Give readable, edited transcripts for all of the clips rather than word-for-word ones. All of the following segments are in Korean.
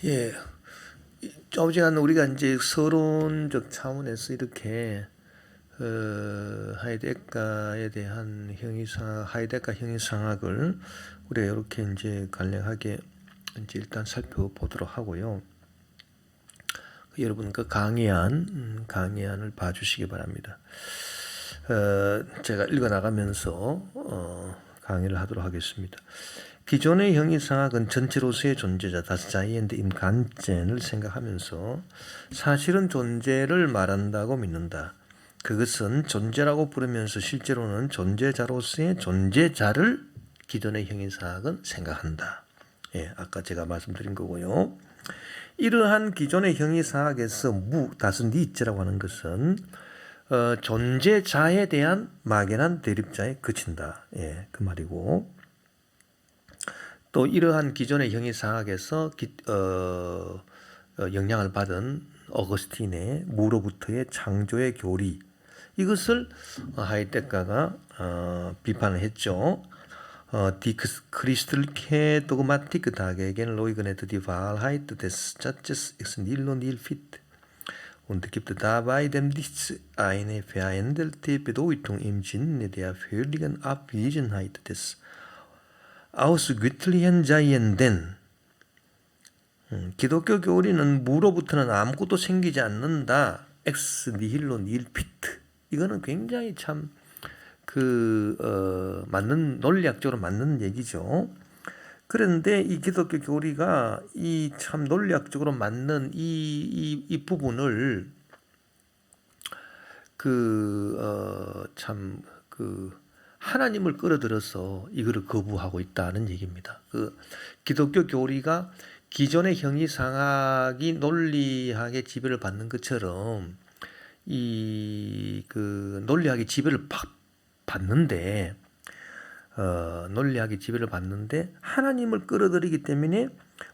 예, 어지간 우리가 이제 서론적 차원에서 이렇게 하이데가에 대한 하이데가 형이상학을 우리가 이렇게 이제 간략하게 이제 일단 살펴보도록 하고요. 여러분 그 강의안을 봐주시기 바랍니다. 제가 읽어 나가면서 강의를 하도록 하겠습니다. 기존의 형이상학은 전체로서의 존재자, das Seiende im Ganzen을 생각하면서 사실은 존재를 말한다고 믿는다. 그것은 존재라고 부르면서 실제로는 존재자로서의 존재자를 기존의 형이상학은 생각한다. 예, 아까 제가 말씀드린 거고요. 이러한 기존의 형이상학에서 das Nicht라고 하는 것은 존재자에 대한 막연한 대립자에 그친다. 예, 그 말이고. 또 이러한 기존의 형이상학에서 영향을 받은 어거스틴의 무로부터의 창조의 교리, 이것을 하이데가가 비판을 했죠. Die christliche Dogmatik dagegen leugnet die Wahrheit des Satzes ex nihilo nihil fit und gibt dabei dem Nichts eine veränderte Bedeutung im Sinne der völligen Abwesenheit des ausgöttlichen Seienden. 기독교 교리는 무로부터는 아무것도 생기지 않는다. ex nihilo nihil fit. 이거는 굉장히 참 맞는, 논리학적으로 맞는 얘기죠. 그런데 이 기독교 교리가 이 참 논리학적으로 맞는 이 부분을 하나님을 끌어들여서 이거를 거부하고 있다는 얘기입니다. 기독교 교리가 기존의 형이상학이 논리학의 지배를 받는 것처럼 논리학의 지배를 받는데 논리학의 지배를 받는데 하나님을 끌어들이기 때문에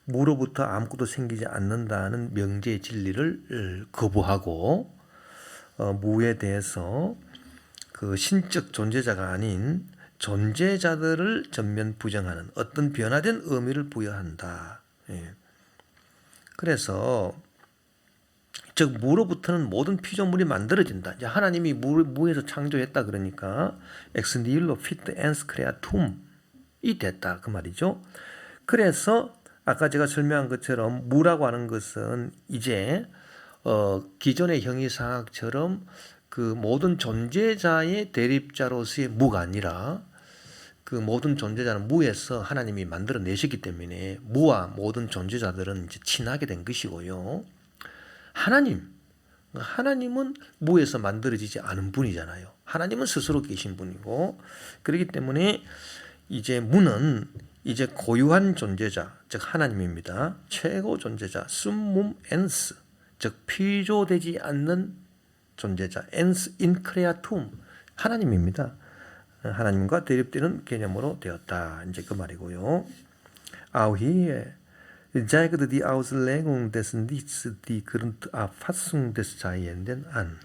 무로부터 아무것도 생기지 않는다는 명제의 진리를 거부하고 무에 대해서 그 신적 존재자가 아닌 존재자들을 전면 부정하는 어떤 변화된 의미를 부여한다. 예. 그래서 즉 무로부터는 모든 피조물이 만들어진다. 이제 하나님이 무에서 창조했다 그러니까 ex nihilo fit ens creatum이 됐다 그 말이죠. 그래서 아까 제가 설명한 것처럼 무라고 하는 것은 이제 기존의 형이상학처럼 그 모든 존재자의 대립자로서의 무가 아니라 그 모든 존재자는 무에서 하나님이 만들어내셨기 때문에 무와 모든 존재자들은 이제 친하게 된 것이고요. 하나님은 무에서 만들어지지 않은 분이잖아요. 하나님은 스스로 계신 분이고, 그렇기 때문에 이제 무는 이제 고유한 존재자, 즉 하나님입니다. 최고 존재자, summum ens, 즉 피조되지 않는 존재자, ens in creatum, 하나님입니다. 하나님과 대립되는 개념으로 되었다. 이제 그 말이고요. 아우히에 zeigt die Auslegung des Nichts die Grundauffassung des Seienden an.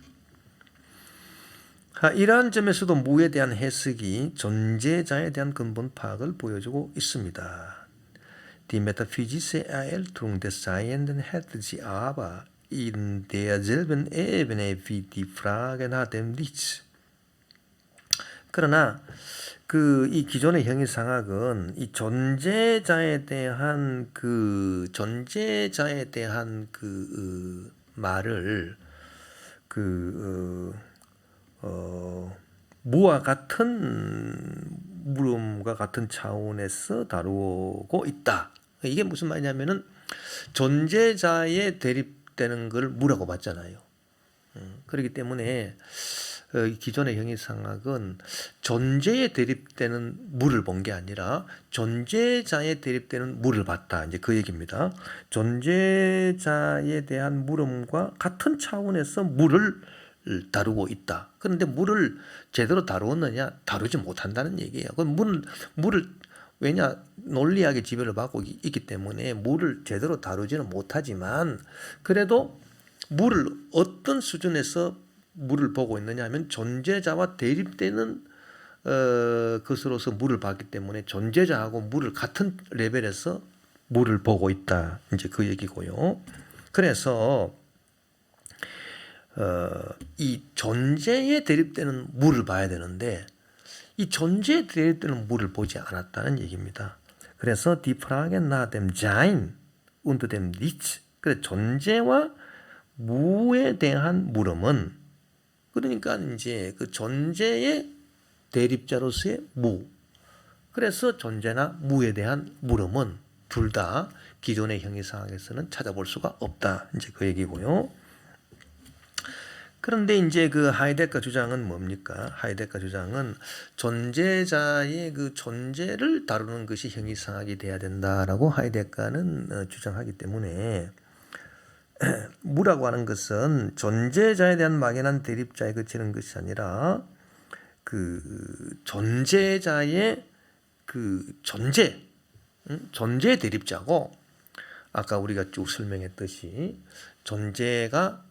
이러한 점에서도 무에 대한 해석이 존재자에 대한 근본 파악을 보여주고 있습니다. Die metaphysische Erälterung des Seienden hält sie aber in derselben Ebene wie die Frage nach dem Nichts. 그러나 이 기존의 형이상학은 이 존재자에 대한 말을 무와 같은 물음과 같은 차원에서 다루고 있다. 이게 무슨 말이냐면은 존재자에 대립되는 걸 무라고 봤잖아요. 그렇기 때문에 기존의 형이상학은 존재에 대립되는 무를 본 게 아니라 존재자에 대립되는 무를 봤다. 이제 그 얘기입니다. 존재자에 대한 물음과 같은 차원에서 무를 다루고 있다. 그런데 무를 제대로 다루었느냐? 다루지 못한다는 얘기예요. 물을 왜냐? 논리학의 지배를 받고 있기 때문에 물을 제대로 다루지는 못하지만 그래도 물을 어떤 수준에서 물을 보고 있느냐 하면 존재자와 대립되는 것으로서 물을 봤기 때문에 존재자하고 물을 같은 레벨에서 무를 보고 있다. 이제 그 얘기고요. 그래서 이 존재에 대립되는 무를 봐야 되는데 이 존재에 대립되는 무를 보지 않았다는 얘기입니다. 그래서 Die Frage nach dem Sein und dem Nichts. 그래 존재와 무에 대한 물음은 그러니까 이제 그 존재의 대립자로서의 무. 그래서 존재나 무에 대한 물음은 둘 다 기존의 형이상학에서는 찾아볼 수가 없다. 이제 그 얘기고요. 그런데 이제 그 하이데거 주장은 뭡니까? 하이데거 주장은 존재자의 그 존재를 다루는 것이 형이상학이 돼야 된다라고 하이데거는 주장하기 때문에 무라고 하는 것은 존재자에 대한 막연한 대립자에 그치는 것이 아니라 그 존재자의 그 존재의 대립자고 아까 우리가 쭉 설명했듯이 존재가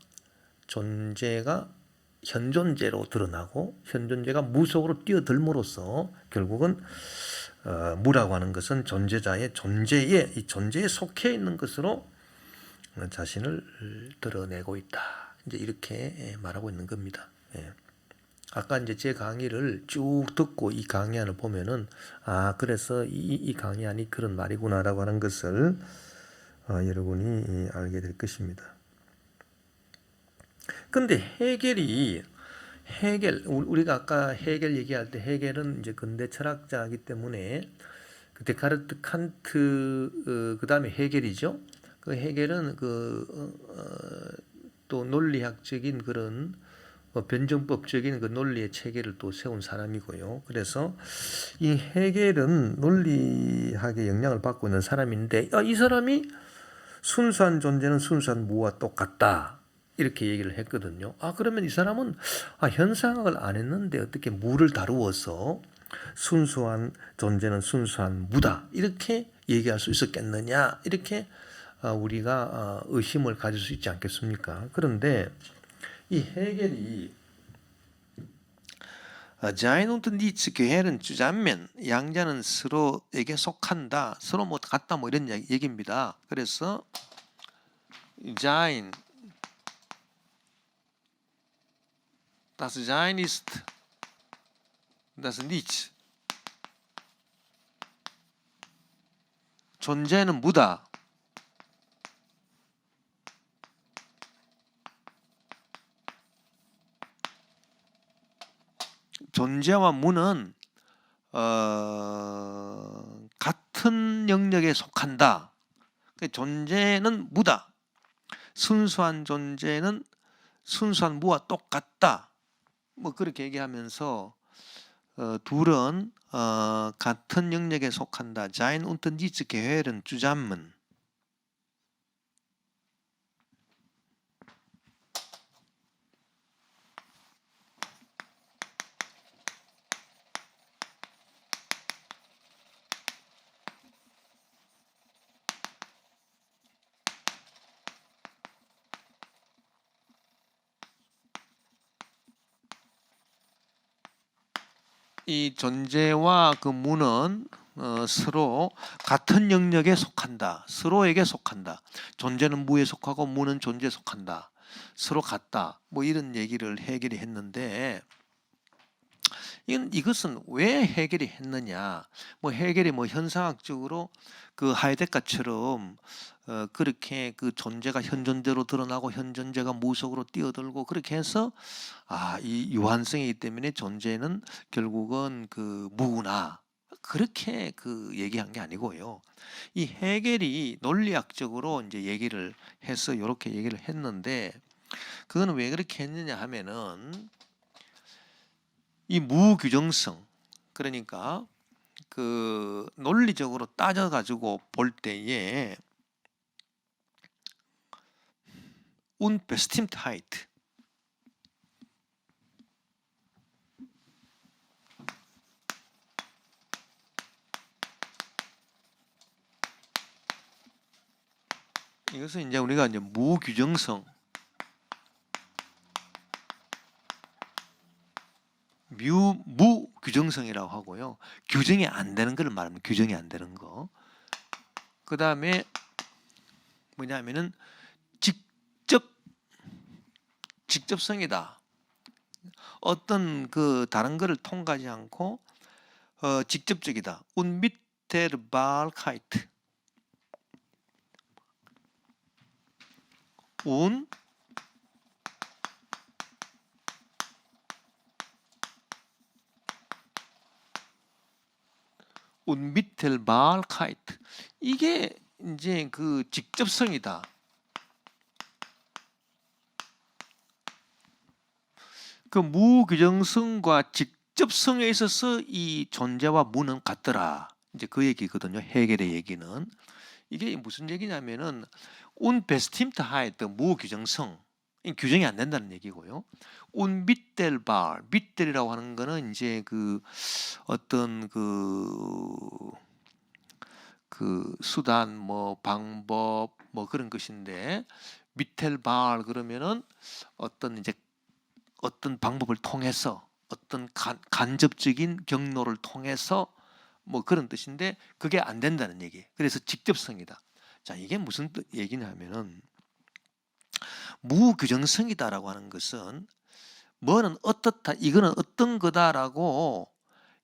현존재로 드러나고 현존재가 무속으로 뛰어들므로써 결국은 무라고 하는 것은 존재자의 이 존재에 속해 있는 것으로 자신을 드러내고 있다. 이제 이렇게 말하고 있는 겁니다. 예. 아까 이제 제 강의를 쭉 듣고 이 강의안을 보면은 그래서 이 강의안이 그런 말이구나라고 하는 것을 여러분이 알게 될 것입니다. 근데 우리가 아까 헤겔 얘기할 때 헤겔은 이제 근대 철학자이기 때문에 그 데카르트, 칸트, 그 다음에 헤겔이죠. 그 헤겔은 또 논리학적인 그런 변증법적인 그 논리의 체계를 또 세운 사람이고요. 그래서 이 헤겔은 논리학의 영향을 받고 있는 사람인데 이 사람이 순수한 존재는 순수한 무와 똑같다. 이렇게 얘기를 했거든요. 그러면 이 사람은 현상학을 안 했는데 어떻게 무를 다루어서 순수한 존재는 순수한 무다. 이렇게 얘기할 수 있었겠느냐. 이렇게 우리가 의심을 가질 수 있지 않겠습니까? 그런데 이 헤겔이 Sein und Nichts gehören zusammen. 양자는 서로에게 속한다. 서로 뭐 같다 뭐 이런 얘기입니다. 그래서 Sein Das Sein ist das Nichts. 존재는 무다. 존재와 무는 같은 영역에 속한다. 존재는 무다. 순수한 존재는 순수한 무와 똑같다. 뭐 그렇게 얘기하면서 둘은 같은 영역에 속한다. Sein und Nichts gehören zusammen. 이 존재와 그 무는 서로 같은 영역에 속한다. 서로에게 속한다. 존재는 무에 속하고 무는 존재에 속한다. 서로 같다. 뭐 이런 얘기를 헤겔이 했는데 이것은 왜 헤겔이 했느냐? 뭐 헤겔이 뭐 현상학적으로 그 하이데거처럼 그렇게 그 존재가 현존대로 드러나고 현존재가 무속으로 뛰어들고 그렇게 해서 이 유한성이기 때문에 존재는 결국은 그 무구나 그렇게 그 얘기한 게 아니고요. 이 헤겔이 논리학적으로 이제 얘기를 해서 이렇게 얘기를 했는데 그거는 왜 그렇게 했느냐 하면은 이 무규정성 그러니까 그 논리적으로 따져가지고 볼 때에 Unbestimmtheit 이것은 이제 우리가 이제 무규정성 무규정성이라고 하고요. 규정이 안 되는 걸 말하면 규정이 안 되는 거. 그 다음에 뭐냐면은 직접성이다. 어떤 그 다른 거를 통과하지 않고 직접적이다. unmittelbarkeit. unmittelbarkeit. 이게 이제 그 직접성이다. 그 무규정성과 직접성에 있어서 이 존재와 무는 같더라. 이제 그 얘기거든요. 헤겔의 얘기는. 이게 무슨 얘기냐면은 unbestimmtheit, 무규정성. 규정이 안 된다는 얘기고요. unmittelbar, mittel이라고 하는 거는 이제 그 어떤 그 수단, 뭐 방법, 뭐 그런 것인데, mittelbar 그러면은 어떤 방법을 통해서, 어떤 간접적인 경로를 통해서 뭐 그런 뜻인데, 그게 안 된다는 얘기. 그래서 직접성이다. 자, 이게 무슨 얘기냐면은 무규정성이다라고 하는 것은 뭐는 어떻다, 이거는 어떤 거다라고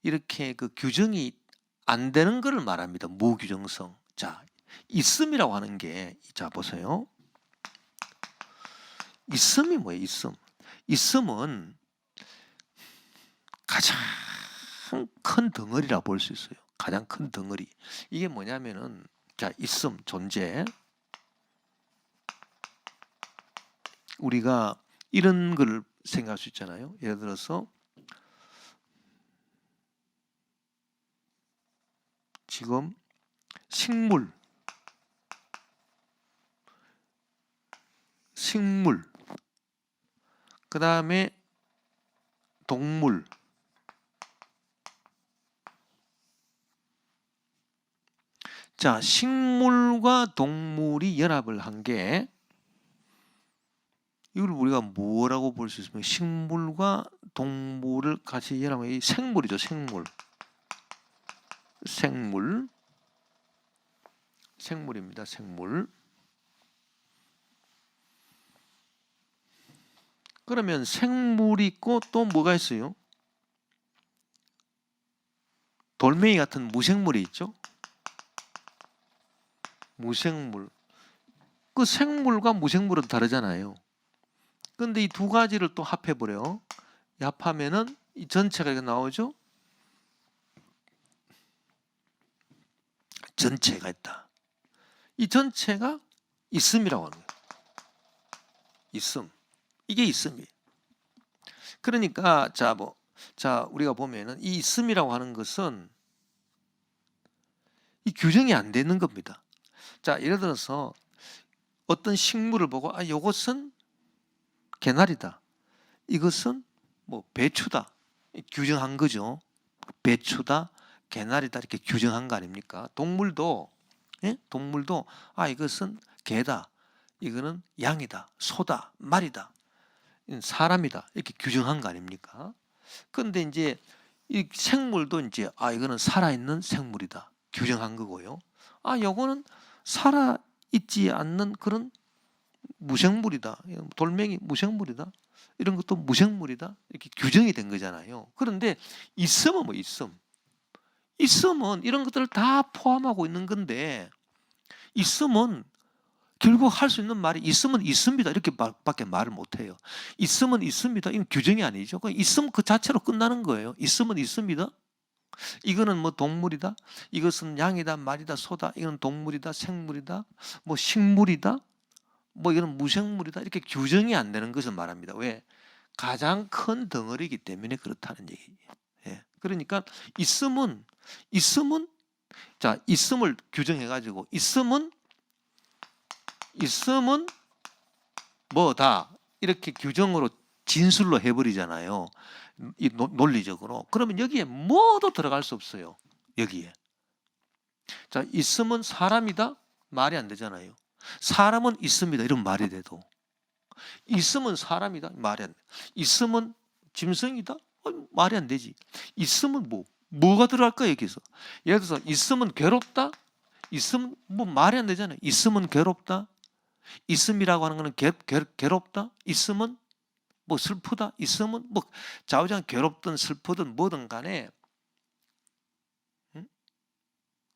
이렇게 그 규정이 안 되는 것을 말합니다. 무규정성. 자, 있음이라고 하는 게, 자 보세요. 있음이 뭐예요? 있음은 가장 큰 덩어리라 볼 수 있어요. 가장 큰 덩어리. 이게 뭐냐면은, 자, 있음, 존재. 우리가 이런 걸 생각할 수 있잖아요. 예를 들어서 지금 식물, 그 다음에 동물, 자, 식물과 동물이 연합을 한 게, 이걸 우리가 뭐라고 볼 수 있습니까? 식물과 동물을 같이 연합한 이 생물이죠. 생물입니다. 생물. 그러면 생물이 있고 또 뭐가 있어요? 돌멩이 같은 무생물이 있죠. 무생물. 그 생물과 무생물은 다르잖아요. 근데 이 두 가지를 또 합해버려. 합하면은 이 전체가 이렇게 나오죠. 전체가 있다. 이 전체가 있음이라고 하는 거예요. 있음. 이게 있음이에요. 그러니까 자 우리가 보면은 이 있음이라고 하는 것은 이 규정이 안 되는 겁니다. 자, 예를 들어서 어떤 식물을 보고 이것은 개나리다. 이것은 뭐 배추다. 규정한 거죠. 배추다, 개나리다 이렇게 규정한 거 아닙니까? 동물도 이것은 개다. 이거는 양이다. 소다. 말이다. 사람이다. 이렇게 규정한 거 아닙니까? 그런데 이제 이 생물도 이제 이거는 살아있는 생물이다. 규정한 거고요. 요거는 살아있지 않는 그런 무생물이다. 돌멩이 무생물이다. 이런 것도 무생물이다. 이렇게 규정이 된 거잖아요. 그런데 있음은 뭐 있음은 이런 것들을 다 포함하고 있는 건데, 있음은 결국 할 수 있는 말이 있으면 있습니다. 이렇게 밖에 말을 못해요. 있으면 있습니다. 이건 규정이 아니죠. 있음 그 자체로 끝나는 거예요. 있으면 있습니다. 이거는 뭐 동물이다. 이것은 양이다, 말이다, 소다. 이건 동물이다, 생물이다, 뭐 식물이다. 뭐 이거는 무생물이다. 이렇게 규정이 안 되는 것을 말합니다. 왜? 가장 큰 덩어리이기 때문에 그렇다는 얘기예요. 예. 그러니까 있음은 자, 있음을 규정해 가지고 있음은 뭐다 이렇게 규정으로 진술로 해버리잖아요. 이 논리적으로. 그러면 여기에 뭐도 들어갈 수 없어요. 여기에. 자, 있음은 사람이다? 말이 안 되잖아요. 사람은 있습니다. 이런 말이 돼도. 있음은 사람이다? 말이 안 돼. 있음은 짐승이다? 말이 안 되지. 있음은 뭐가 들어갈까 여기서? 예를 들어서 있음은 괴롭다? 있으면 뭐 말이 안 되잖아요. 있으면 괴롭다. 있음이라고 하는 거는 괴롭다. 있으면 뭐 슬프다. 있으면 뭐 좌우장 괴롭든 슬프든 뭐든 간에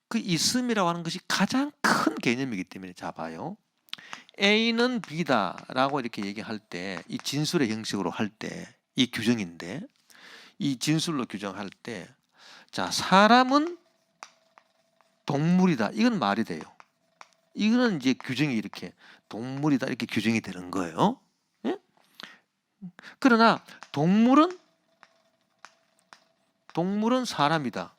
그 있음이라고 하는 것이 가장 큰 개념이기 때문에 자 봐요. A는 B다라고 이렇게 얘기할 때 이 진술의 형식으로 할 때 이 규정인데 이 진술로 규정할 때 자 사람은 동물이다. 이건 말이 돼요. 이거는 이제 규정이 이렇게 동물이다 이렇게 규정이 되는 거예요. 예? 그러나 동물은 사람이다.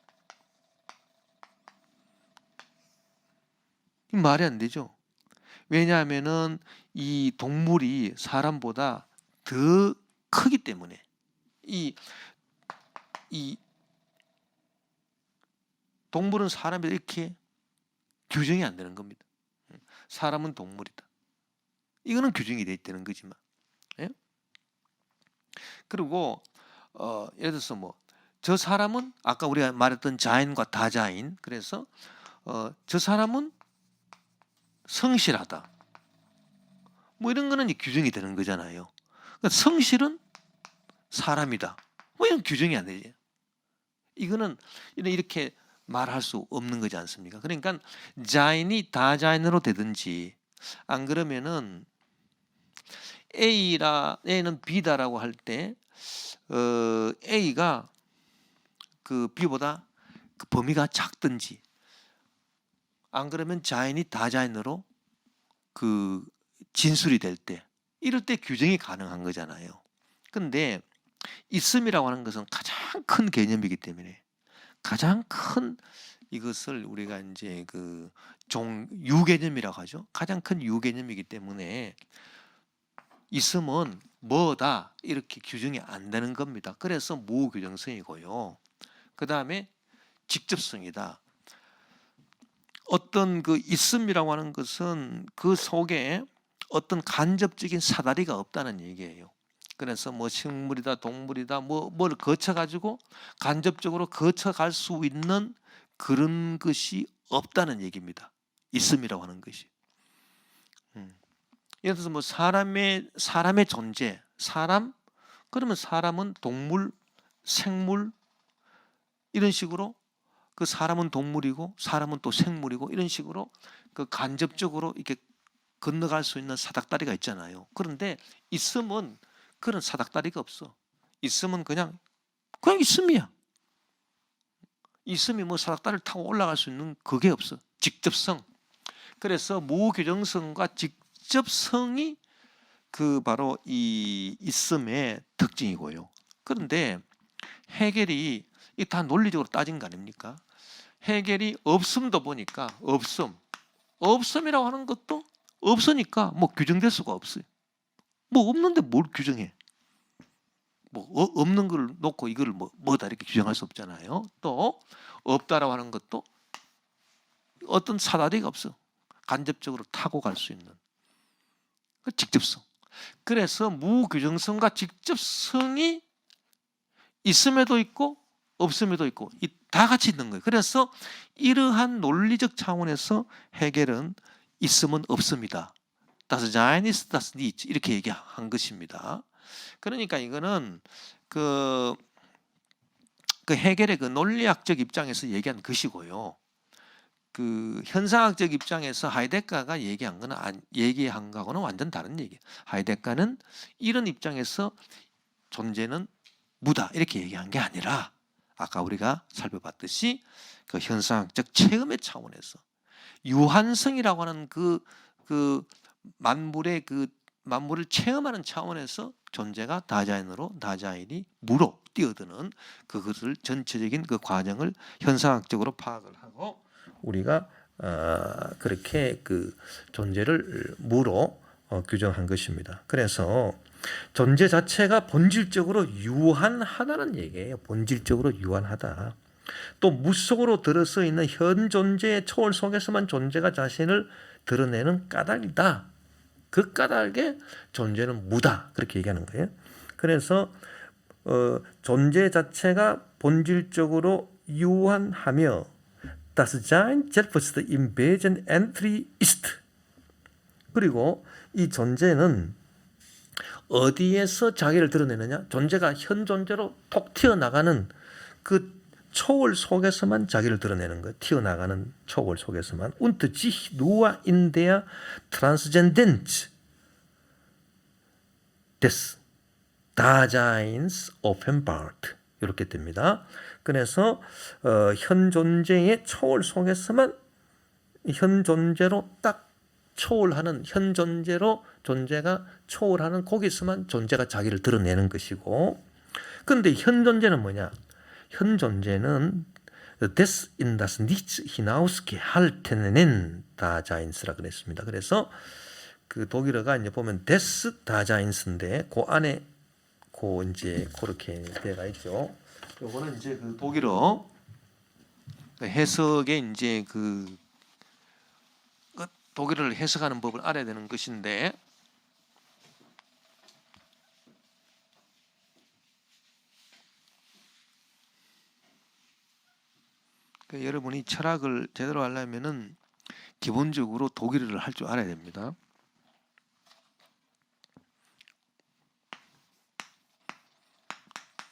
이 말이 안 되죠. 왜냐하면은 이 동물이 사람보다 더 크기 때문에 이 동물은 사람이다 이렇게 규정이 안 되는 겁니다. 사람은 동물이다. 이거는 규정이 돼 있다는 거지만. 예? 그리고 예를 들어서 뭐 저 사람은 아까 우리가 말했던 자인과 다자인 그래서 저 사람은 성실하다. 뭐 이런 거는 규정이 되는 거잖아요. 그러니까 성실은 사람이다. 뭐 이런 규정이 안 되지. 이거는 이렇게 말할 수 없는 거지 않습니까? 그러니까 자인이 다자인으로 되든지 안 그러면은 A는 B다라고 할 때 A가 그 B보다 그 범위가 작든지 안 그러면 자인이 다자인으로 그 진술이 될 때 이럴 때 규정이 가능한 거잖아요. 근데 있음이라고 하는 것은 가장 큰 개념이기 때문에 가장 큰 이것을 우리가 이제 그 유개념이라고 하죠. 가장 큰 유개념이기 때문에 있음은 뭐다 이렇게 규정이 안 되는 겁니다. 그래서 무규정성이고요. 그 다음에 직접성이다. 어떤 그 있음이라고 하는 것은 그 속에 어떤 간접적인 사다리가 없다는 얘기예요. 그래서 뭐 식물이다 동물이다 뭘 거쳐가지고 간접적으로 거쳐갈 수 있는 그런 것이 없다는 얘기입니다. 있음이라고 하는 것이. 예를 들어서 뭐 사람의 존재, 그러면 사람은 동물, 생물 이런 식으로 그 사람은 동물이고 사람은 또 생물이고 이런 식으로 그 간접적으로 이렇게 건너갈 수 있는 사닥다리가 있잖아요. 그런데 있음은 그런 사닥다리가 없어. 있음은 그냥 있음이야. 있음이 뭐 사닥다리를 타고 올라갈 수 있는 그게 없어. 직접성. 그래서 무규정성과 직접성이 그 바로 이 있음의 특징이고요. 그런데 해겔이 이 다 논리적으로 따진 거 아닙니까? 해겔이 없음도 보니까 없음이라고 하는 것도 없으니까 뭐 규정될 수가 없어요. 뭐 없는데 뭘 규정해? 뭐 없는 걸 놓고 이걸 뭐다 이렇게 규정할 수 없잖아요. 또 없다라고 하는 것도 어떤 사다리가 없어. 간접적으로 타고 갈 수 있는 그 직접성. 그래서 무규정성과 직접성이 있음에도 있고 없음에도 있고 다 같이 있는 거예요. 그래서 이러한 논리적 차원에서 해겔은 있음은 없습니다. Das Sein ist das Nichts 이렇게 얘기한 것입니다. 그러니까 이거는 그 해겔의 그 논리학적 입장에서 얘기한 것이고요. 그 현상학적 입장에서 하이데거가 얘기한 거하고는 완전 다른 얘기예요. 하이데거는 이런 입장에서 존재는 무다 이렇게 얘기한 게 아니라 아까 우리가 살펴봤듯이 그 현상학적 체험의 차원에서 유한성이라고 하는 그 만물을 체험하는 차원에서 존재가 다자인으로 다자인이 무로 뛰어드는 그것을 전체적인 그 과정을 현상학적으로 파악을 하고 우리가 그렇게 그 존재를 무로 규정한 것입니다. 그래서 존재 자체가 본질적으로 유한하다는 얘기예요. 본질적으로 유한하다. 또 무 속으로 들어서 있는 현 존재의 초월 속에서만 존재가 자신을 드러내는 까닭이다. 그 까닭에 존재는 무다. 그렇게 얘기하는 거예요. 그래서 존재 자체가 본질적으로 유한하며 Das Sein selbst im Wesen entry ist. 그리고 이 존재는 어디에서 자기를 드러내느냐? 존재가 현 존재로 톡 튀어나가는 그 초월 속에서만 자기를 드러내는 거예요. 튀어나가는 초월 속에서만. Und sich nur in der Transzendenz des Daseins offenbart. 이렇게 됩니다. 그래서 현 존재의 초월 속에서만 현 존재로 딱 초월하는 현 존재로 존재가 초월하는 거기서만 존재가 자기를 드러내는 것이고, 그런데 현 존재는 뭐냐? 현 존재는 des in das Nichts hinausgehaltenen Daseins라 그랬습니다. 그래서 그 독일어가 이제 보면 des Daseins인데 그 안에 그 이제 그렇게 되어 있죠. 요거는 이제 그 독일어 해석의 이제 그 독일어를 해석하는 법을 알아야 되는 것인데, 그러니까 여러분이 철학을 제대로 하려면은 기본적으로 독일어를 할 줄 알아야 됩니다.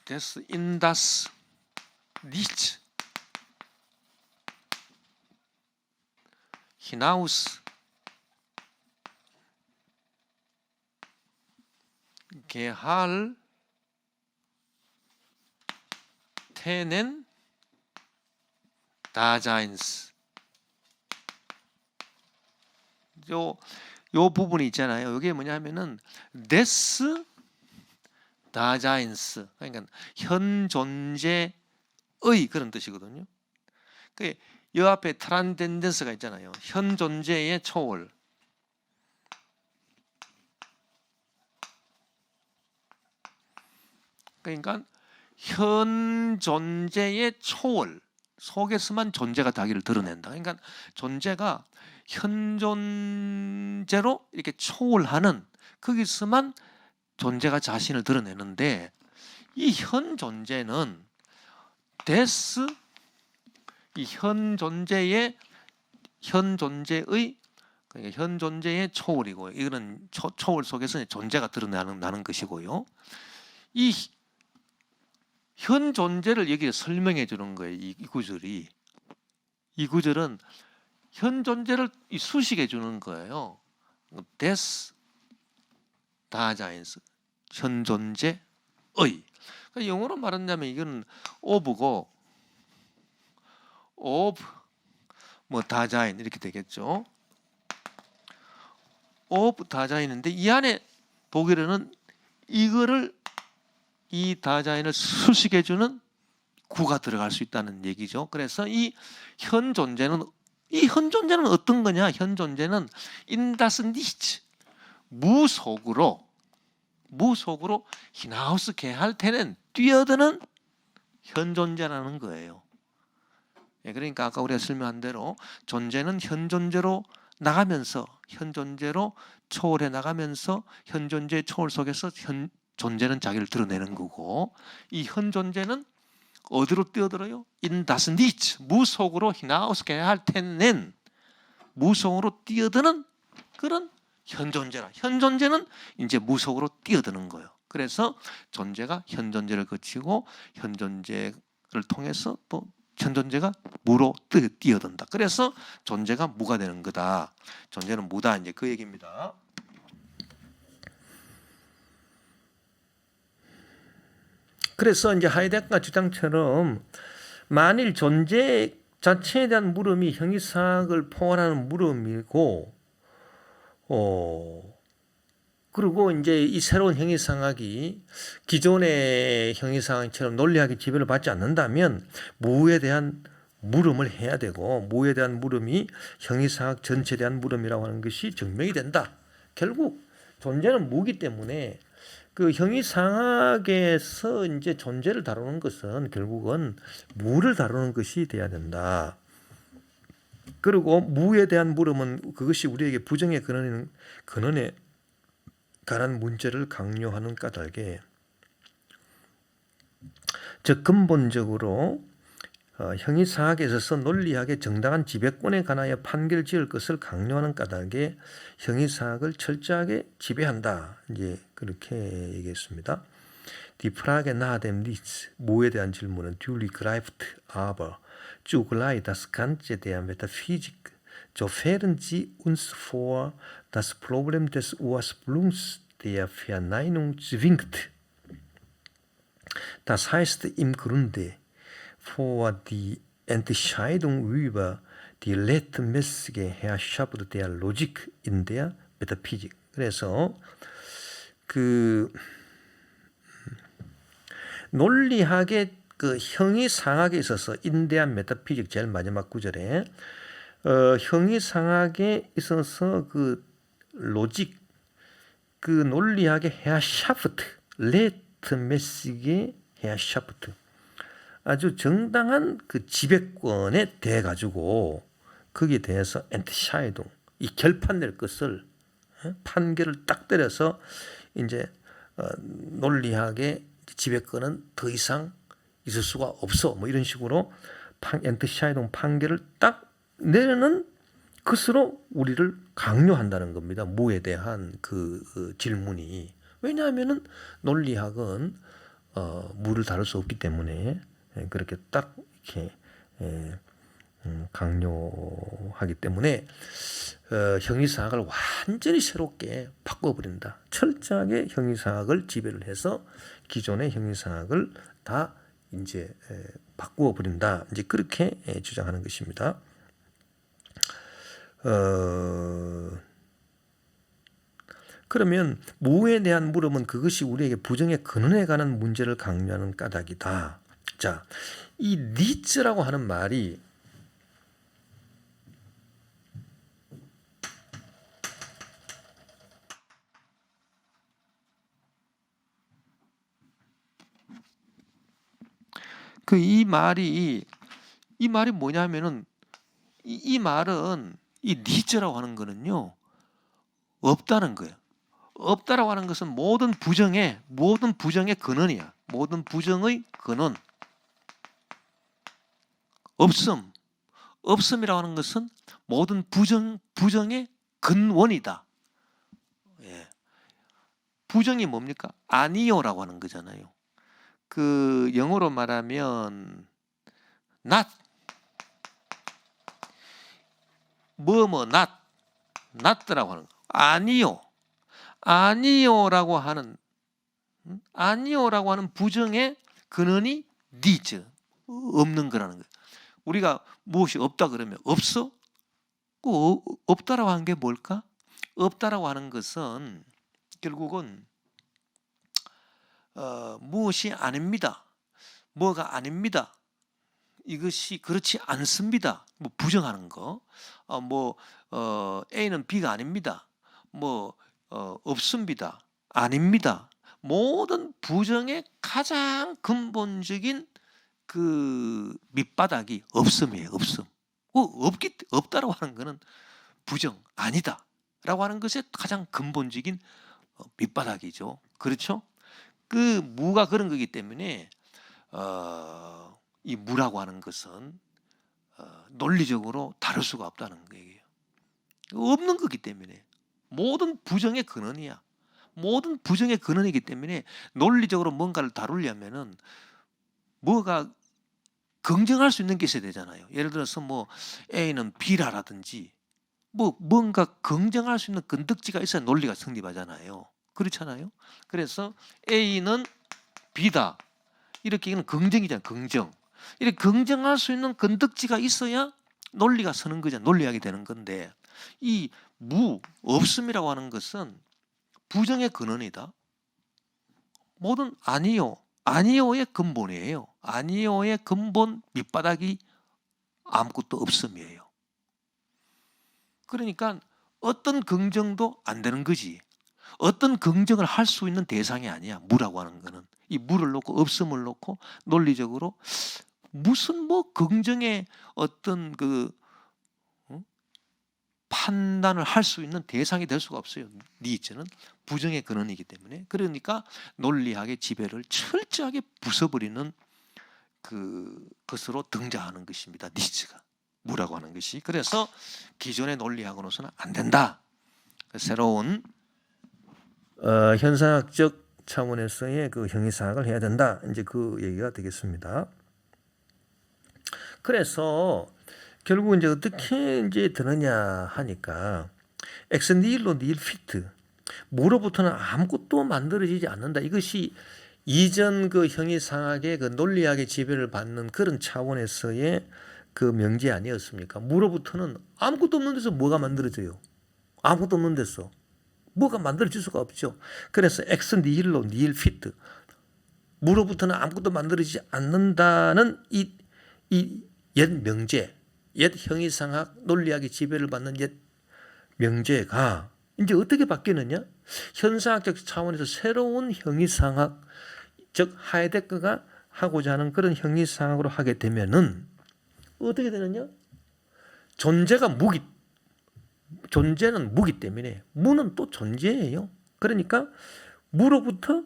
des in das Nichts hinaus gehaltenen Daseins. 요 부분이 있잖아요. 이게 뭐냐면은 des Daseins, 그러니까 현 존재의 그런 뜻이거든요. 그 이 앞에 트란덴덴스가 있잖아요. 현 존재의 초월. 그러니까 현 존재의 초월 속에서만 존재가 자기를 드러낸다. 그러니까 존재가 현 존재로 이렇게 초월하는 거기서만 존재가 자신을 드러내는데, 이 현 존재는 데스, 이 현 존재의 그러니까 현 존재의 초월이고, 이거는 초월 속에서 존재가 드러나는 것이고요. 이 현 존재를 여기에 설명해 주는 거예요. 이 구절이. 이 구절은 현 존재를 수식해 주는 거예요. des Daseins, 현 존재의. 그러니까 영어로 말하자면 이건 of고 of 뭐 Dasein 이렇게 되겠죠. of Dasein인데 이 안에 독일어는 이거를 이 다자인을 수식해 주는 구가 들어갈 수 있다는 얘기죠. 그래서 이 현 존재는 어떤 거냐? 현 존재는 in das Nichts, 무속으로 hinausgehaltenen, 뛰어드는 현 존재라는 거예요. 그러니까 아까 우리가 설명한 대로 존재는 현 존재로 나가면서, 현 존재로 초월해 나가면서 현 존재의 초월 속에서 존재는 자기를 드러내는 거고, 이 현 존재는 어디로 뛰어들어요? In das Nichts, 무속으로 hinausgehaltenen, 무속으로 뛰어드는 그런 현 존재라. 현 존재는 이제 무속으로 뛰어드는 거예요. 그래서 존재가 현 존재를 거치고 현 존재를 통해서 또 현 존재가 무로 뛰어든다. 그래서 존재가 무가 되는 거다. 존재는 무다. 이제 그 얘기입니다. 그래서 이제 하이데거가 주장처럼 만일 존재 자체에 대한 물음이 형이상학을 포괄하는 물음이고, 그리고 이제 이 새로운 형이상학이 기존의 형이상학처럼 논리학의 지배를 받지 않는다면 무에 대한 물음을 해야 되고, 무에 대한 물음이 형이상학 전체에 대한 물음이라고 하는 것이 증명이 된다. 결국 존재는 무기 때문에 그 형이상학에서 이제 존재를 다루는 것은 결국은 무를 다루는 것이 돼야 된다. 그리고 무에 대한 물음은 그것이 우리에게 부정의 근원에 관한 문제를 강요하는 까닭에, 즉 근본적으로 형이상학에 있어서 논리학의 정당한 지배권에 관하여 판결을 지을 것을 강요하는 까닭에 형이상학을 철저하게 지배한다. 이제 그렇게 얘기했습니다. Die Frage nach dem Nichts, 무에 대한 질문은 duly greift aber zugleich das Ganze der Metaphysik, sofern sie uns vor das Problem des Ursprungs der Verneinung zwingt. Das heißt im Grunde vor die Entscheidung über die rechtmäßige Herrschaft der Logik in der Metaphysik. 그래서 그 논리학의 그 형이상학에 있어서 인대한 메타피직 제일 마지막 구절에 형이상학에 있어서 그 로직 그 논리학의 헤어샤프트 레트메시게 헤어샤프트 아주 정당한 그 지배권에 대해 가지고 거기에 대해서 엔트샤이동 이 결판낼 것을 판결을 딱 때려서 이제 논리학의 지배권은 더 이상 있을 수가 없어. 뭐 이런 식으로 엔트샤이동 판결을 딱 내는 것으로 우리를 강요한다는 겁니다. 무에 대한 그 질문이. 왜냐하면은 논리학은 무를 다룰 수 없기 때문에 그렇게 딱 이렇게 강요하기 때문에 형이상학을 완전히 새롭게 바꿔버린다. 철저하게 형이상학을 지배를 해서 기존의 형이상학을 다 이제 바꾸어 버린다. 이제 그렇게 주장하는 것입니다. 그러면 무에 대한 물음은 그것이 우리에게 부정의 근원에 관한 문제를 강요하는 까닭이다. 자, 이 니츠라고 하는 말이 이 말이 뭐냐면은 이 말은 이 니츠라고 하는 거는요 없다는 거예요. 없다라고 하는 것은 모든 부정의 근원이야. 모든 부정의 근원. 없음이라고 하는 것은 모든 부정의 근원이다. 예. 부정이 뭡니까? 아니요라고 하는 거잖아요. 그 영어로 말하면 not not라고 하는 거. 아니요라고 하는 부정의 근원이 니즈 없는 거라는 거예요. 우리가 무엇이 없다 그러면 없어? 없다라고 하는 게 뭘까? 없다라고 하는 것은 결국은 무엇이 아닙니다. 뭐가 아닙니다. 이것이 그렇지 않습니다. 뭐 부정하는 거. A는 B가 아닙니다. 없습니다. 아닙니다. 모든 부정의 가장 근본적인 그 밑바닥이 없음이에요. 없음. 없다라고 하는 것은 부정, 아니다라고 하는 것의 가장 근본적인 밑바닥이죠. 그렇죠? 그 무가 그런 거기 때문에 이 무라고 하는 것은 논리적으로 다룰 수가 없다는 거예요. 없는 거기 때문에 모든 부정의 근원이야. 모든 부정의 근원이기 때문에 논리적으로 뭔가를 다루려면은 뭐가 긍정할 수 있는 게 있어야 되잖아요. 예를 들어서 A는 B라든지 뭔가 긍정할 수 있는 건덕지가 있어야 논리가 성립하잖아요. 그렇잖아요. 그래서 A는 B다. 이렇게 이건 긍정이잖아요. 긍정. 이렇게 긍정할 수 있는 건덕지가 있어야 논리가 서는 거잖아요. 논리학이 되는 건데 이 없음이라고 하는 것은 부정의 근원이다. 모든 아니요의 근본이에요. 아니요의 근본 밑바닥이 아무것도 없음이에요. 그러니까 어떤 긍정도 안 되는 거지. 어떤 긍정을 할 수 있는 대상이 아니야. 무라고 하는 거는. 이 무를 놓고 없음을 놓고 논리적으로 무슨 긍정의 어떤 판단을 할 수 있는 대상이 될 수가 없어요. 니츠는 부정의 근원이기 때문에. 그러니까 논리학의 지배를 철저하게 부숴버리는 그것으로 등장하는 것입니다. 니즈가 무라고 하는 것이. 그래서 기존의 논리학으로서는 안 된다. 새로운 현상학적 차원에서의 그 형이상학을 해야 된다. 이제 그 얘기가 되겠습니다. 그래서 결국 이제 어떻게 이제 되느냐 하니까 엑스 니일로 니일 피트 무로부터는 아무것도 만들어지지 않는다. 이것이 이전 그 형이상학의 그 논리학의 지배를 받는 그런 차원에서의 그 명제 아니었습니까? 무로부터는 아무것도 없는 데서 뭐가 만들어져요? 아무것도 없는 데서 뭐가 만들어질 수가 없죠. 그래서 엑스 니힐로 니힐 피트 무로부터는 아무것도 만들어지지 않는다는 이 옛 명제, 옛 형이상학 논리학의 지배를 받는 옛 명제가 이제 어떻게 바뀌느냐? 현상학적 차원에서 새로운 형이상학, 즉 하이데거가 하고자 하는 그런 형이상학으로 하게 되면은 어떻게 되느냐? 존재는 무기 때문에 무는 또 존재예요. 그러니까 무로부터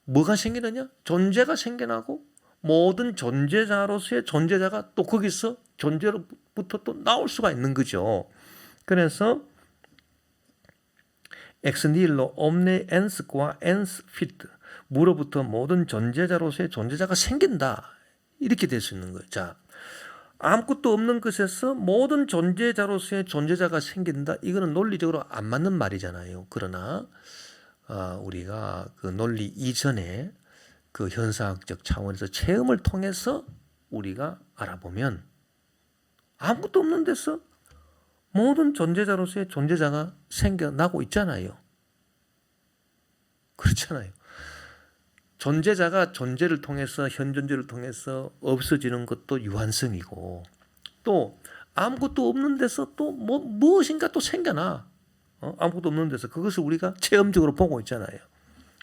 뭐가 생기느냐? 존재가 생겨나고 모든 존재자로서의 존재자가 또 거기서 존재로부터 또 나올 수가 있는 거죠. 그래서 엑스 니힐로 옴네 엔스과 엔스 피트 무로부터 모든 존재자로서의 존재자가 생긴다. 이렇게 될 수 있는 거예요. 자, 아무것도 없는 것에서 모든 존재자로서의 존재자가 생긴다. 이거는 논리적으로 안 맞는 말이잖아요. 그러나 우리가 그 논리 이전에 그 현상학적 차원에서 체험을 통해서 우리가 알아보면 아무것도 없는 데서 모든 존재자로서의 존재자가 생겨나고 있잖아요. 그렇잖아요. 존재자가 존재를 통해서 현존재를 통해서 없어지는 것도 유한성이고 또 아무것도 없는 데서 또 무엇인가 또 생겨나. 아무것도 없는 데서 그것을 우리가 체험적으로 보고 있잖아요.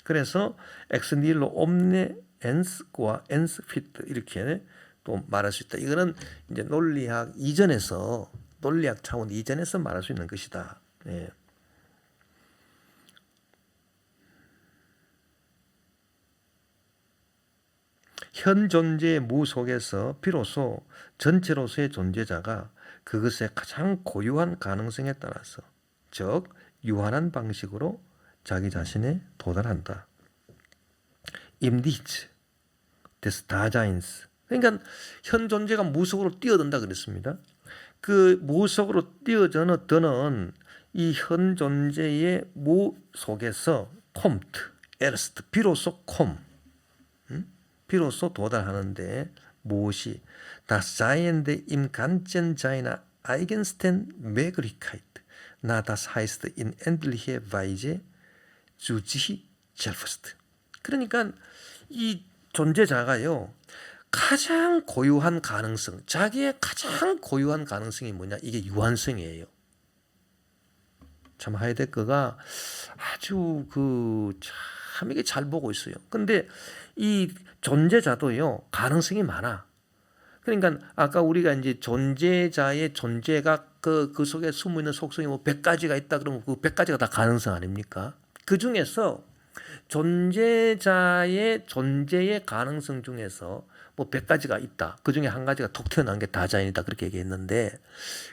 그래서 엑스 니힐로 옴네 엔스과 엔스 피트 이렇게 또 말할 수 있다. 이거는 이제 논리학 이전에서 논리학 차원 이전에서 말할 수 있는 것이다. 예. 현 존재의 무 속에서 비로소 전체로서의 존재자가 그것의 가장 고유한 가능성에 따라서 즉 유한한 방식으로 자기 자신에 도달한다. Im Nichts des Daseins. 그러니까 현 존재가 무 속으로 뛰어든다 그랬습니다. 그 무 속으로 뛰어드는 이 현 존재의 무 속에서 콤트, 에르스트, 비로소 비로소 도달하는데 무엇이 Das Seiende im ganzen seiner eigensten Möglichkeit, na das heißt in endlicher Weise zu sich selbst. 그러니까 이 존재자가요 가장 고유한 가능성, 자기의 가장 고유한 가능성이 뭐냐? 이게 유한성이에요. 참 하이데거가 아주 참 이게 잘 보고 있어요. 근데 이 존재자도요 가능성이 많아. 그러니까 아까 우리가 이제 존재자의 존재가 그 속에 숨어 있는 속성이 뭐 100가지가 있다 그러면 그 100가지가 다 가능성 아닙니까? 그 중에서 존재자의 존재의 가능성 중에서 뭐 100가지가 있다. 그 중에 한 가지가 톡 튀어나온 게 다자연이다. 그렇게 얘기했는데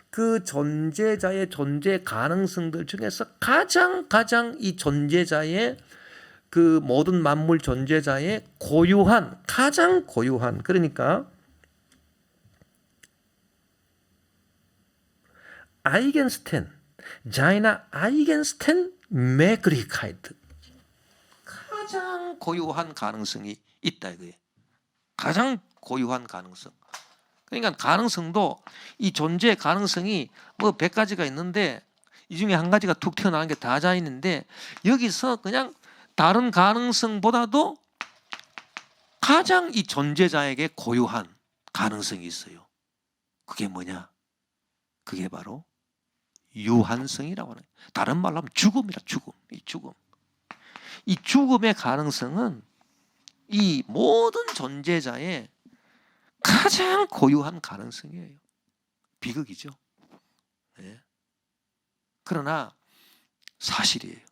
그 존재자의 존재 가능성들 중에서 가장 이 존재자의 그 모든 만물 존재자의 가장 고유한 그러니까 Eigensten, seiner Eigensten Möglichkeit 가장 고유한 가능성이 있다 이거예요. 가장 고유한 가능성. 그러니까 가능성도 이 존재의 가능성이 뭐 100가지가 있는데 이 중에 한 가지가 툭 튀어나온 게 다자연인데 여기서 그냥 다른 가능성보다도 가장 이 존재자에게 고유한 가능성이 있어요. 그게 뭐냐? 그게 바로 유한성이라고 하는. 다른 말로 하면 죽음이라 죽음. 이 죽음의 가능성은 이 모든 존재자의 가장 고유한 가능성이에요. 비극이죠. 네. 그러나 사실이에요.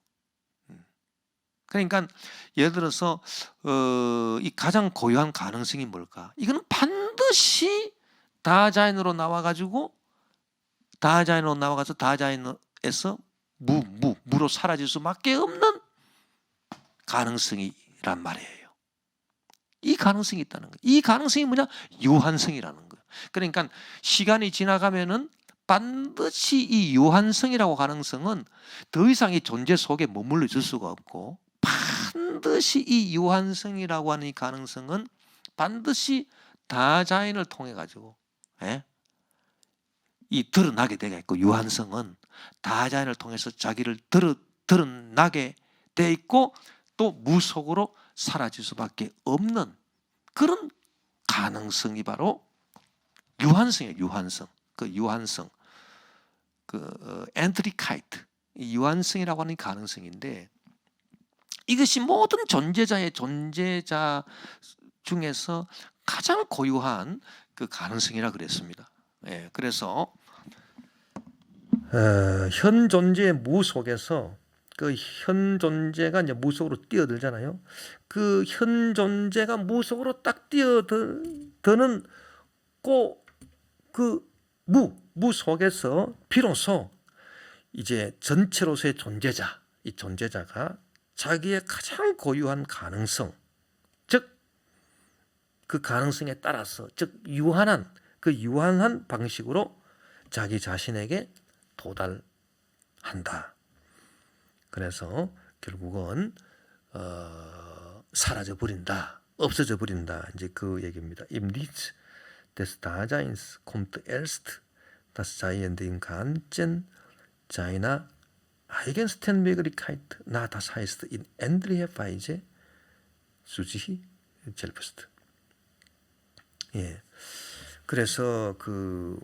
그러니까 예를 들어서 이 가장 고유한 가능성이 뭘까? 이거는 반드시 다자연으로 나와가지고 다자연에서 무로 사라질 수밖에 없는 가능성이란 말이에요. 이 가능성이 있다는 거예요. 이 가능성이 뭐냐? 유한성이라는 거예요. 그러니까 시간이 지나가면은 반드시 이 유한성이라고 가능성은 더 이상 이 존재 속에 머물러 있을 수가 없고, 반드시 이 유한성이라고 하는 이 가능성은 반드시 다자연을 통해 가지고 이 드러나게 되게 있고, 유한성은 다자연을 통해서 자기를 드러나게 돼 있고, 또 무속으로 사라질 수밖에 없는 그런 가능성이 바로 유한성이에요. 유한성. 그 유한성, 엔트리카이트, 유한성이라고 하는 가능성인데, 이것이 모든 존재자 중에서 가장 고유한 그 가능성이라 그랬습니다. 예, 그래서 현 존재의 무 속에서 그 현 존재가 이제 무 속으로 뛰어들잖아요. 그 현 존재가 무 속으로 딱 뛰어드는 그 무 속에서 비로소 이제 전체로서의 존재자, 이 존재자가 자기의 가장 고유한 가능성, 즉 그 가능성에 따라서, 즉 유한한 방식으로 자기 자신에게 도달한다. 그래서 결국은 사라져 버린다, 없어져 버린다. 이제 그 얘기입니다. Im Nichts des Daseins kommt erst das Sein in ganzen seiner eigensten Möglichkeit, na das heißt in endlicher Weise zu sich selbst. 예, 그래서 그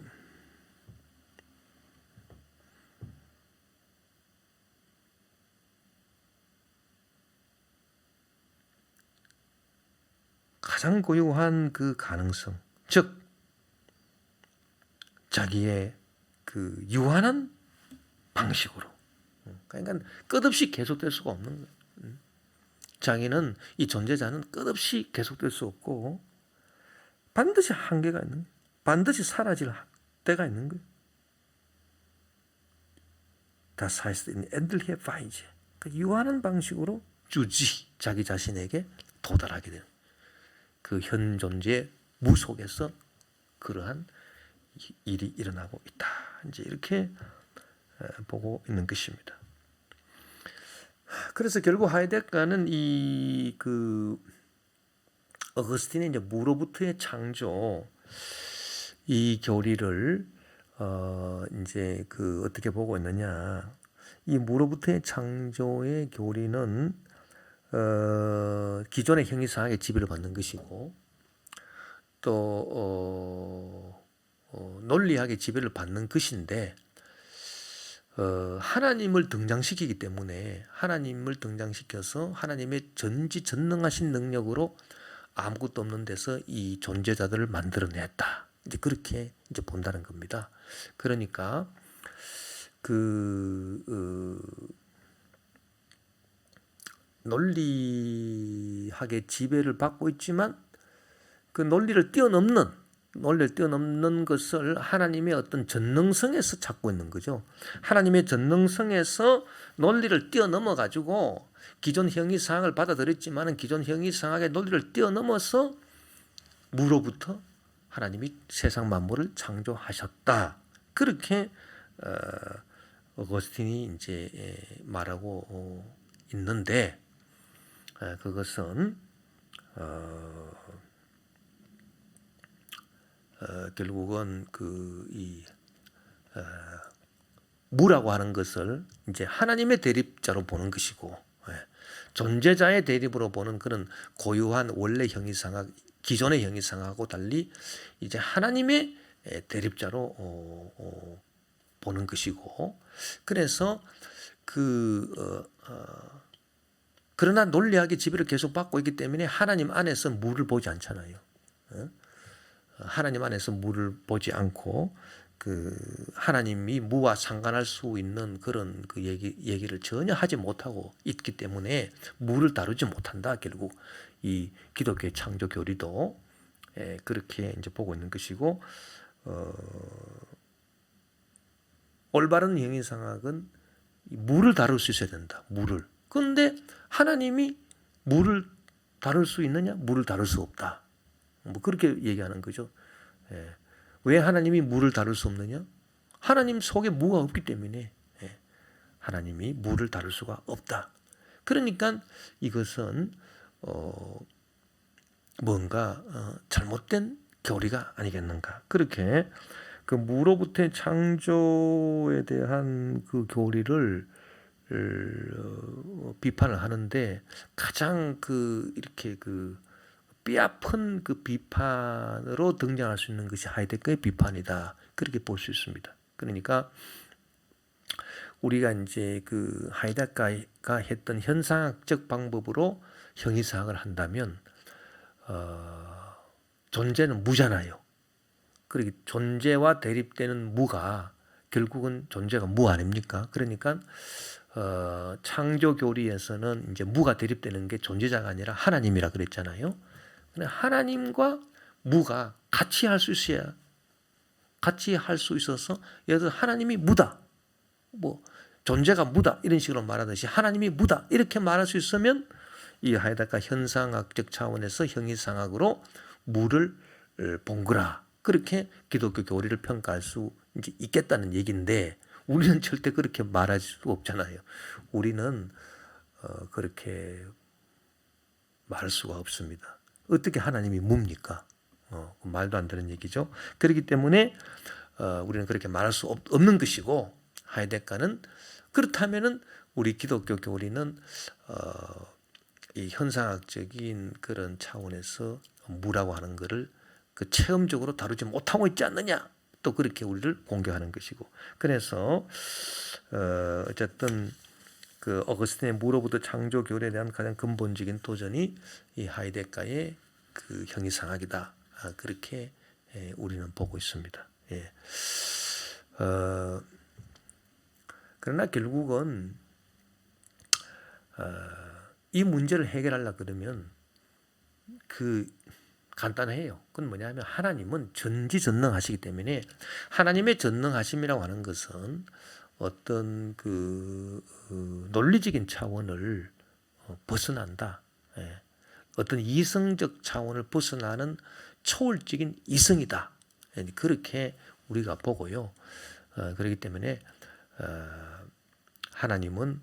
가장 고유한 그 가능성, 즉 자기의 그 유한한 방식으로, 그러니까 끝없이 계속될 수가 없는 거예요. 자기는, 이 존재자는 끝없이 계속될 수 없고 반드시 한계가 있는 거예요. 반드시 사라질 때가 있는 거예요. Das heißt in endlicher Weise, 그 유한한 방식으로 주지, 자기 자신에게 도달하게 되는, 그 현 존재의 무 속에서 그러한 일이 일어나고 있다. 이제 이렇게 보고 있는 것입니다. 그래서 결국 하이데거는 이 그 어거스틴의 이제 무로부터의 창조, 이 교리를 이제 그 어떻게 보고 있느냐? 이 무로부터의 창조의 교리는 기존의 형이상학의 지배를 받는 것이고, 또 논리학의 지배를 받는 것인데, 하나님을 등장시키기 때문에, 하나님을 등장시켜서 하나님의 전지전능하신 능력으로 아무것도 없는 데서 이 존재자들을 만들어냈다. 이제 그렇게 이제 본다는 겁니다. 그러니까 논리학의 지배를 받고 있지만 그 논리를 뛰어넘는 것을 하나님의 어떤 전능성에서 찾고 있는 거죠. 하나님의 전능성에서 논리를 뛰어넘어 가지고 기존 형이상학을 받아들였지만 기존 형이상학의 논리를 뛰어넘어서 무로부터 하나님이 세상 만물을 창조하셨다. 그렇게 어거스틴이 이제 말하고 있는데, 그것은 결국은 무라고 하는 것을 이제 하나님의 대립자로 보는 것이고, 존재자의 대립으로 보는 그런 고유한 원래 형이상학, 기존의 형이상하고 달리 이제 하나님의 대립자로 보는 것이고, 그래서 그러나 논리학의 지배를 계속 받고 있기 때문에 하나님 안에서 무를 보지 않잖아요. 하나님 안에서 무를 보지 않고 그 하나님이 무와 상관할 수 있는 그런 그 얘기를 전혀 하지 못하고 있기 때문에 무를 다루지 못한다. 결국 이 기독교의 창조 교리도 그렇게 이제 보고 있는 것이고, 올바른 형이상학은 무를 다룰 수 있어야 된다. 무를. 그런데 하나님이 무를 다룰 수 있느냐? 무를 다룰 수 없다. 뭐 그렇게 얘기하는 거죠. 왜 하나님이 무를 다룰 수 없느냐? 하나님 속에 무가 없기 때문에 하나님이 무를 다룰 수가 없다. 그러니까 이것은 뭔가 잘못된 교리가 아니겠는가. 그렇게 그 무로부터의 창조에 대한 그 교리를 비판을 하는데, 가장 그 이렇게 그 뼈아픈 그 비판으로 등장할 수 있는 것이 하이데거의 비판이다. 그렇게 볼 수 있습니다. 그러니까 우리가 이제 그 하이데거가 했던 현상학적 방법으로 형이상학을 한다면 존재는 무잖아요. 그러기 존재와 대립되는 무가 결국은 존재가 무 아닙니까? 그러니까 창조 교리에서는 이제 무가 대립되는 게 존재자가 아니라 하나님이라 그랬잖아요. 하나님과 무가 같이 할 수 있어야, 같이 할 수 있어서, 예를 들어 하나님이 무다, 뭐 존재가 무다 이런 식으로 말하듯이 하나님이 무다 이렇게 말할 수 있으면 이 하이데거가 현상학적 차원에서 형이상학으로 무를 본 거라, 그렇게 기독교 교리를 평가할 수 이제 있겠다는 얘기인데, 우리는 절대 그렇게 말할 수 없잖아요. 우리는 그렇게 말할 수가 없습니다. 어떻게 하나님이 뭡니까? 말도 안 되는 얘기죠. 그렇기 때문에 우리는 그렇게 말할 수 없는 것이고, 하이데거는 그렇다면은 우리 기독교 교리는 이 현상학적인 그런 차원에서 무라고 하는 것을 그 체험적으로 다루지 못하고 있지 않느냐, 또 그렇게 우리를 공격하는 것이고. 그래서 어쨌든 그 어거스틴의 무로부터 창조 교리에 대한 가장 근본적인 도전이 이 하이데거의 그 형이상학이다. 그렇게 우리는 보고 있습니다. 그러나 결국은 이 문제를 해결하려고 그러면 그 간단해요. 그건 뭐냐면 하나님은 전지전능하시기 때문에, 하나님의 전능하심이라고 하는 것은 어떤 그 논리적인 차원을 벗어난다. 어떤 이성적 차원을 벗어나는 초월적인 이성이다. 그렇게 우리가 보고요. 그렇기 때문에 하나님은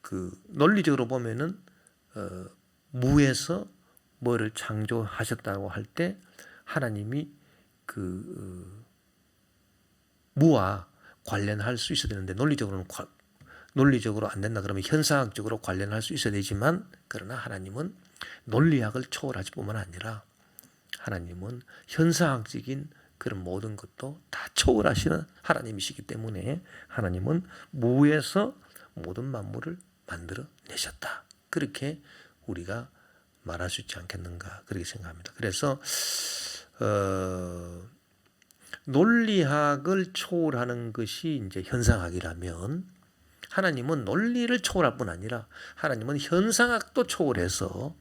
그 논리적으로 보면은 무에서 뭐를 창조하셨다고 할 때 하나님이 그 무와 관련할 수 있어야 되는데, 논리적으로 안 된다 그러면 현상학적으로 관련할 수 있어야 되지만, 그러나 하나님은 논리학을 초월하지 뿐만 아니라 하나님은 현상학적인 그런 모든 것도 다 초월하시는 하나님이시기 때문에 하나님은 무에서 모든 만물을 만들어 내셨다. 그렇게 우리가 말할 수 있지 않겠는가, 그렇게 생각합니다. 그래서 논리학을 초월하는 것이 이제 현상학이라면, 하나님은 논리를 초월할 뿐 아니라 하나님은 현상학도 초월해서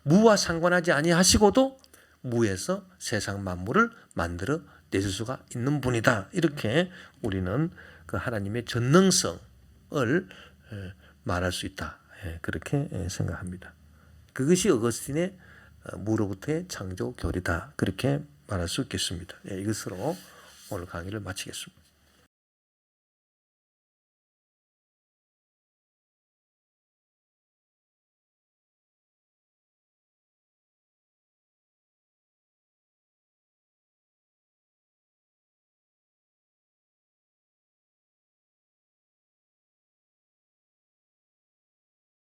무와 상관하지 아니하시고도 무에서 세상 만물을 만들어 내실 수가 있는 분이다. 이렇게 우리는 그 하나님의 전능성을 말할 수 있다. 그렇게 생각합니다. 그것이 어거스틴의 무로부터의 창조 교리다. 그렇게 말할 수 있겠습니다. 이것으로 오늘 강의를 마치겠습니다.